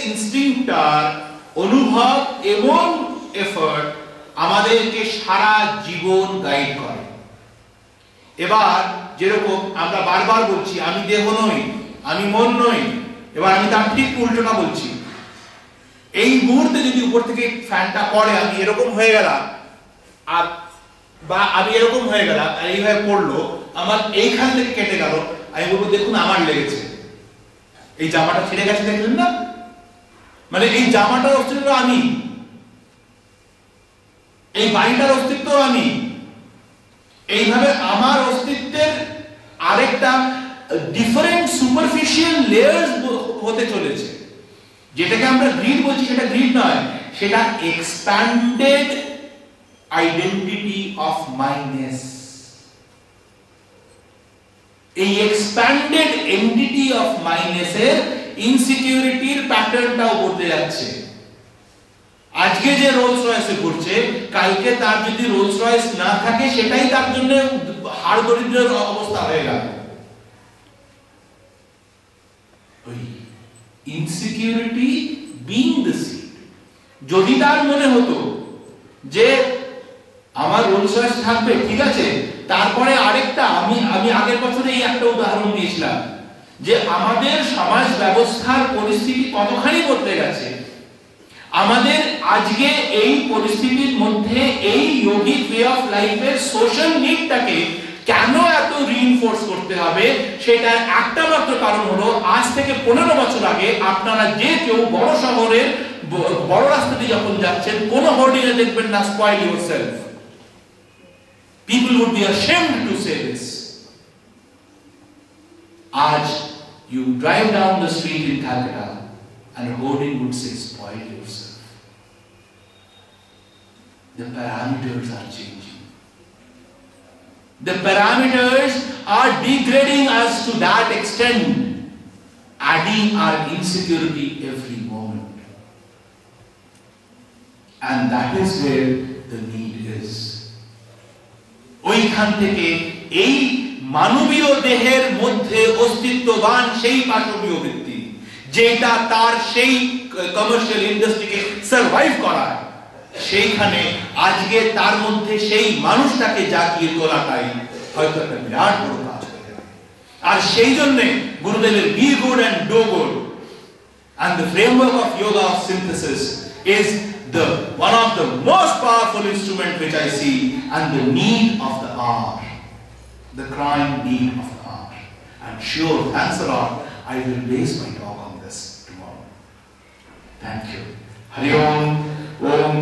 ইনস্টিংক্টটার অনুভব এবং এফর্ট আমাদেরকে সারা জীবন গাইড করে। এবার যেরকম আমরা বারবার বলছি আমি দেহ নই, আমি মন নই, এবার আমি তার ঠিক উল্টোটা বলছি। এই মুহূর্তে যদি উপর থেকে ফ্যানটা পড়ে আমি এরকম হয়ে গেলাম, আর বা আমি এরকম হয়ে গেলাম, আর এইভাবে পড়লো, আমার এইখান থেকে কেটে গেল, আমি বলবো দেখুন আমার লেগেছে, এই জামাটা ছিঁড়ে গেছে দেখলেন না, মানে এই জামাটার অস্তিত্ব আমি, এই বাড়িটার অস্তিত্ব আমি। এইভাবে আমার অস্তিত্বের আরেকটা ডিফারেন্ট সুপারফিশিয়াল লেয়ার্স হতে চলেছে। যেটাকে আমরা গ্রিড বলছি সেটা গ্রিড নয়, সেটা এক্সপ্যান্ডেড আইডেন্টিটি অফ মাইনেস। এই এক্সপ্যান্ডেড এন্টিটি অফ মাইনেসের ইনসিকিউরিটির প্যাটার্নটাও বদলে যাচ্ছে। আজকে যে রোলস রয়েসে ঘুরছে, কালকে তার যদি রোলস রয়েস না থাকে সেটাই তার জন্য হাড় দরিদ্রের অবস্থা হয়ে গেল। Insecurity being the seed. যদি তার মনে হতো যে আমার রোলস রয়েস থাকবে, ঠিক আছে, তারপরে আরেকটা আমি আগের বছরে এই একটা উদাহরণ দিয়েছিলাম যে আমাদের সমাজ ব্যবস্থার পরিস্থিতি কতখানি বদলে গেছে। আমাদের আজকে এই পরিস্থিতির মধ্যে এই যোগিক ওয়ে অফ লাইফের সোশ্যাল নিডটাকে কেন এত রিইনফোর্স করতে হবে, সেটা একটা মাত্র কারণ হলো আজ থেকে 15 বছর আগে আপনারা যে কেউ বড় শহরের বড় রাস্তা দিয়ে যখন যাচ্ছেন, কোন হোর্ডিং এ দেখবেন না spoil yourself. People would be ashamed to say this. Aaj you drive down the street in Calcutta and a hoarding would say spoil yourself. The parameters are changing. The parameters are degrading us to that extent, adding our insecurity every moment. And that is where the need is. ওইখান থেকে এই মানবীয় দেহের মধ্যে অস্তিত্ববান সেই পাশবীয় ব্যক্তি, যেটা তার সেই কমার্শিয়াল ইন্ডাস্ট্রিকে সার্ভাইভ করায়, সেইখানে আজকে তার মধ্যে সেই মানুষটাকে জাগিয়ে তোলাটাই হয়তো একটা বিরাট বড় কাজ হয়ে যাবে। আর সেই জন্য গুরুদেবের be good and do good and the framework of yoga of synthesis is one of the most powerful instrument which I see, and the need of the hour, the crying need of the hour. I'm sure, thanks a lot, I will base my talk on this tomorrow. Thank you. Hari Om. Om